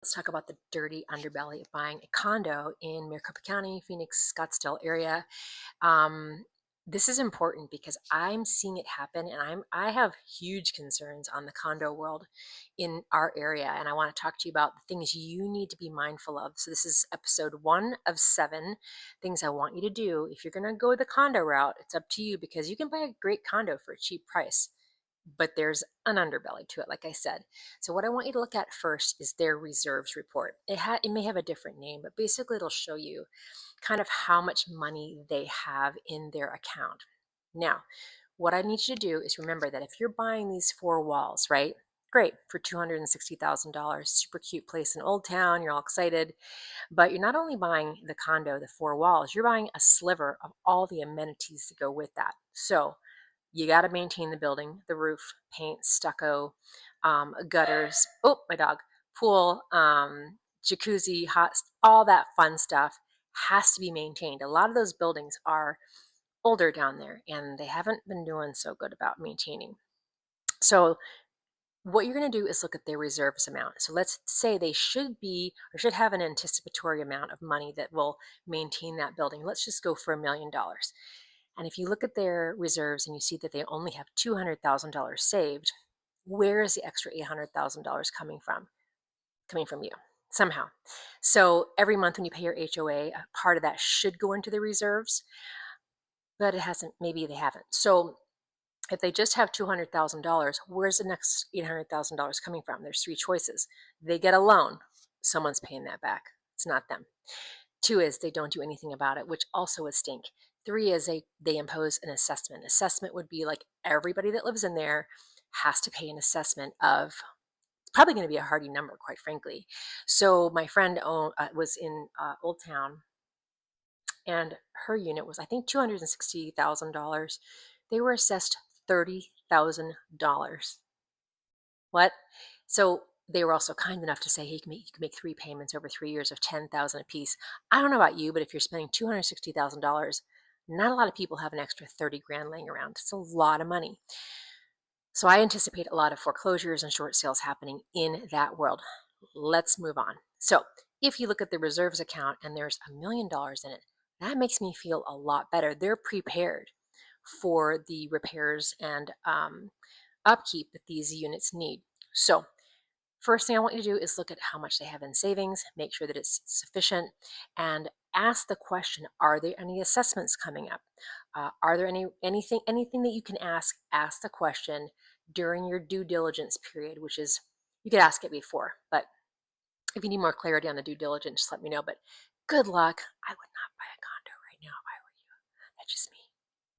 Let's talk about the dirty underbelly of buying a condo in Maricopa County, Phoenix, Scottsdale area. Um, this is important because I'm seeing it happen, and I have huge concerns on the condo world in our area, and I want to talk to you about the things you need to be mindful of. So this is episode 1 of 7 things I want you to do. If you're going to go the condo route, it's up to you because you can buy a great condo for a cheap price, but there's an underbelly to it, like I said. So what I want you to look at first is their reserves report. It may have a different name, but basically it'll show you kind of how much money they have in their account. Now, what I need you to do is remember that if you're buying these 4 walls, right? Great for $260,000, super cute place in Old Town, you're all excited. But you're not only buying the condo, the 4 walls, you're buying a sliver of all the amenities that go with that. So you got to maintain the building, the roof, paint, stucco, gutters. Oh, my dog. Pool, jacuzzi, all that fun stuff has to be maintained. A lot of those buildings are older down there and they haven't been doing so good about maintaining. So what you're going to do is look at their reserves amount. So let's say they should be or should have an anticipatory amount of money that will maintain that building. Let's just go for $1 million. And if you look at their reserves and you see that they only have $200,000 saved, where is the extra $800,000 coming from? Coming from you somehow. So every month when you pay your HOA, a part of that should go into the reserves, but it hasn't, maybe they haven't. So if they just have $200,000, where's the next $800,000 coming from? There's 3 choices. They get a loan, someone's paying that back. It's not them. 2 is they don't do anything about it, which also is stink. 3 is they impose an assessment. Assessment would be like everybody that lives in there has to pay an assessment of, it's probably going to be a hardy number, quite frankly. So my friend was in Old Town, and her unit was, I think, $260,000. They were assessed $30,000. What? So they were also kind enough to say, hey, you can make 3 payments over 3 years of $10,000 a piece. I don't know about you, but if you're spending $260,000, not a lot of people have an extra 30 grand laying around. It's a lot of money. So I anticipate a lot of foreclosures and short sales happening in that world. Let's move on. So if you look at the reserves account and there's $1 million in it, that makes me feel a lot better. They're prepared for the repairs and upkeep that these units need. So first thing I want you to do is look at how much they have in savings, make sure that it's sufficient, and ask the question, are there any assessments coming up? Are there anything that you can ask? Ask the question during your due diligence period, which is, you could ask it before, but if you need more clarity on the due diligence, just let me know. But good luck. I would not buy a condo right now if I were you. That's just me.